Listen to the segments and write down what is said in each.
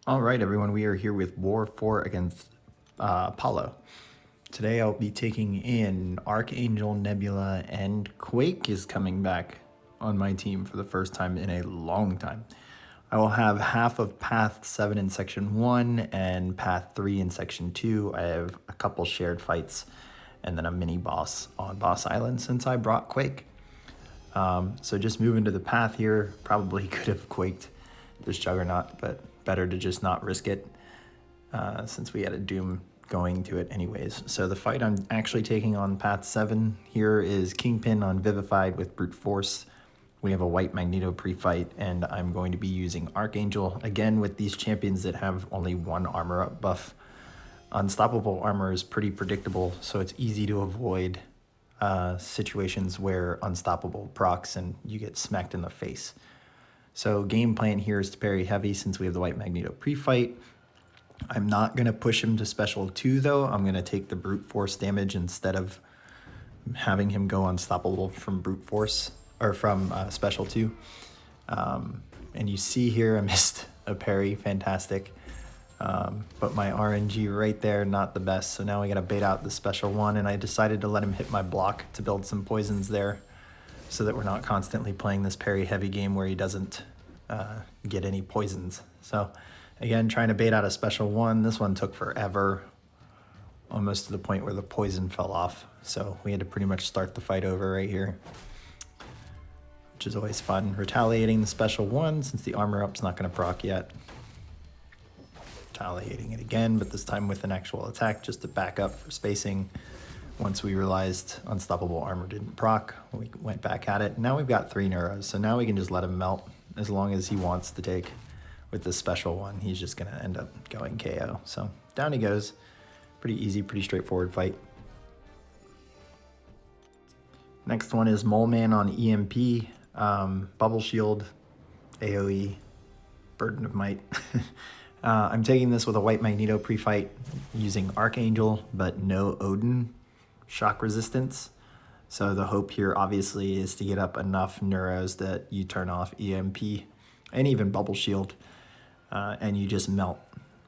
All right, everyone, we are here with War 4 against Palo. Today I'll be taking in Archangel, Nebula, and Quake is coming back on my team for the first time in a long time. I will have half of Path 7 in Section 1 and Path 3 in Section 2. I have a couple shared fights and then a mini-boss on Boss Island since I brought Quake. So just moving to the path here, probably could have quaked this Juggernaut, but better to just not risk it since we had a Doom going to it anyways. So the fight I'm actually taking on Path 7 here is Kingpin on Vivified with Brute Force. We have a White Magneto pre-fight, and I'm going to be using Archangel, again with these champions that have only one armor up buff. Unstoppable armor is pretty predictable, so it's easy to avoid situations where Unstoppable procs and you get smacked in the face. So game plan here is to parry heavy since we have the White Magneto pre-fight. I'm not going to push him to Special 2 though. I'm going to take the Brute Force damage instead of having him go Unstoppable from Brute Force, or from Special 2. And you see here I missed a parry, fantastic. But my RNG right there, not the best. So now we got to bait out the Special 1, and I decided to let him hit my block to build some poisons there so that we're not constantly playing this parry heavy game where he doesn't get any poisons. So again, trying to bait out a Special 1. This one took forever, almost to the point where the poison fell off. So we had to pretty much start the fight over right here, which is always fun. Retaliating the Special 1 since the armor up's not going to proc yet. Retaliating it again, but this time with an actual attack just to back up for spacing. Once we realized Unstoppable armor didn't proc, we went back at it. Now we've got 3 neuros, so now we can just let him melt as long as he wants to take. With this Special 1, he's just going to end up going KO. So down he goes. Pretty easy, pretty straightforward fight. Next one is Moleman on EMP, Bubble Shield, AoE, Burden of Might. I'm taking this with a White Magneto pre-fight using Archangel, but no Odin shock resistance. So the hope here obviously is to get up enough neuros that you turn off EMP and even Bubble Shield, and you just melt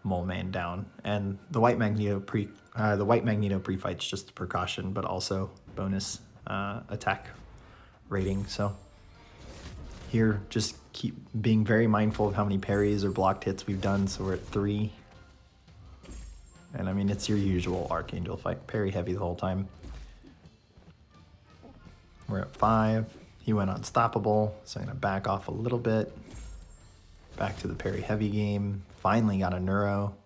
Moleman down. And the White Magneto pre-fight's just a precaution, but also bonus attack rating. So here, just keep being very mindful of how many parries or blocked hits we've done. So we're at 3. And I mean, it's your usual Archangel fight. Parry heavy the whole time. We're at 5. He went Unstoppable, so I'm going to back off a little bit. Back to the parry heavy game. Finally got a neuro.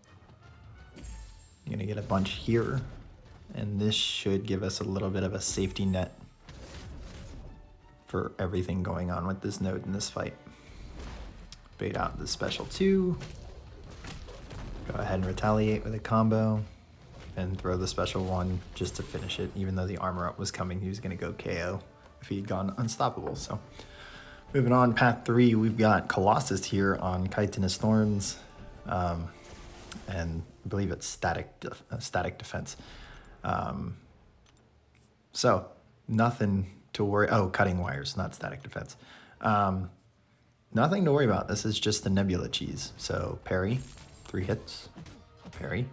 You're going to get a bunch here. And this should give us a little bit of a safety net for everything going on with this node in this fight. Bait out the Special 2. Go ahead and retaliate with a combo. And throw the Special 1 just to finish it. Even though the armor up was coming, he was going to go KO if he'd gone Unstoppable. So moving on, Path 3, we've got Colossus here on Chitinous Thorns. And I believe it's static defense. So nothing to worry. Oh, cutting wires, not static defense. Nothing to worry about. This is just the Nebula cheese. So parry, 3 hits, parry.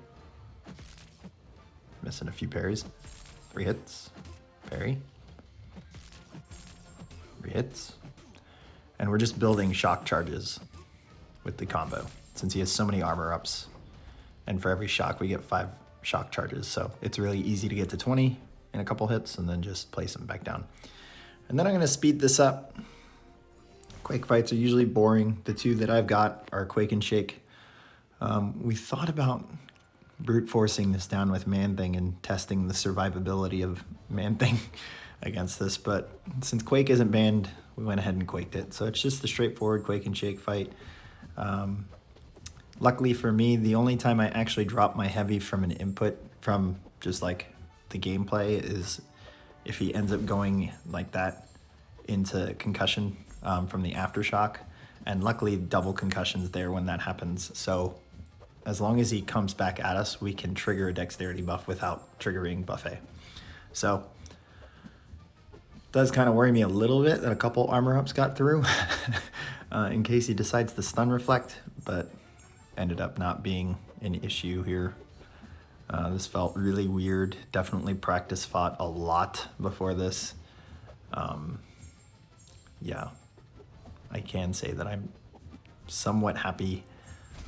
Missing a few parries. 3 hits, parry. 3 hits. And we're just building shock charges with the combo since he has so many armor ups. And for every shock, we get 5 shock charges. So it's really easy to get to 20 in a couple hits and then just place them back down. And then I'm going to speed this up. Quake fights are usually boring. The 2 that I've got are Quake and Shake. We thought about brute forcing this down with Man-Thing and testing the survivability of Man-Thing against this, but since Quake isn't banned, we went ahead and Quaked it. So it's just a straightforward Quake and Shake fight. Luckily for me, the only time I actually drop my heavy from an input from just like the gameplay is if he ends up going like that into concussion from the aftershock. And luckily double concussions there when that happens. So as long as he comes back at us, we can trigger a dexterity buff without triggering buffet. So does kind of worry me a little bit that a couple armor ups got through in case he decides to stun reflect, but ended up not being an issue here. This felt really weird. Definitely practice fought a lot before this. Yeah, I can say that I'm somewhat happy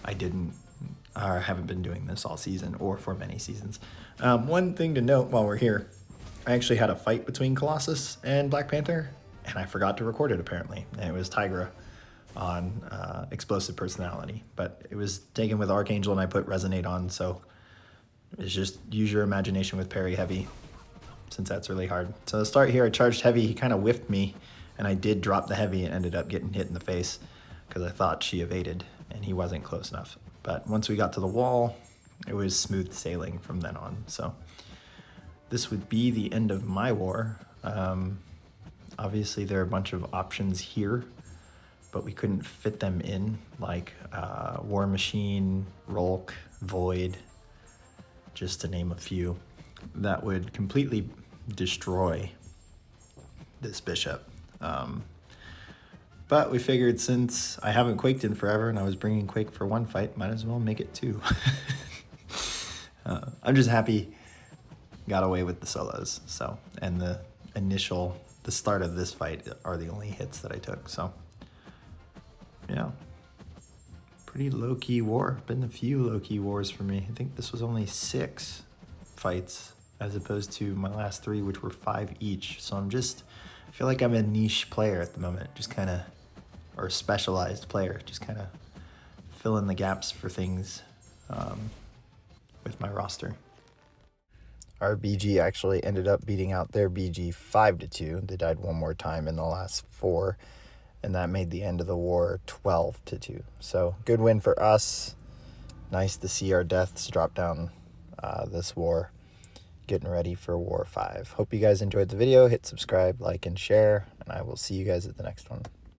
I didn't or haven't been doing this all season or for many seasons. One thing to note while we're here, I actually had a fight between Colossus and Black Panther, and I forgot to record it apparently. And it was Tigra on Explosive Personality, but it was taken with Archangel and I put Resonate on, so it's just use your imagination with parry heavy, since that's really hard. So to start here, I charged heavy, he kind of whiffed me, and I did drop the heavy and ended up getting hit in the face because I thought she evaded and he wasn't close enough. But once we got to the wall, it was smooth sailing from then on. So this would be the end of my war. Obviously there are a bunch of options here, but we couldn't fit them in, like War Machine, Rolk, Void, just to name a few, that would completely destroy this bishop. But we figured since I haven't quaked in forever and I was bringing Quake for one fight, might as well make it two. I'm just happy got away with the solos. So, and the start of this fight are the only hits that I took. So, yeah, pretty low-key war. Been a few low-key wars for me. I think this was only 6 fights as opposed to my last 3, which were 5 each. So I feel like I'm a niche player at the moment, just kind of, or a specialized player, just kind of fill in the gaps for things with my roster. Our BG actually ended up beating out their BG 5-2. They died one more time in the last 4, and that made the end of the war 12-2. So good win for us. Nice to see our deaths drop down this war. Getting ready for War 5. Hope you guys enjoyed the video. Hit subscribe, like, and share, and I will see you guys at the next one.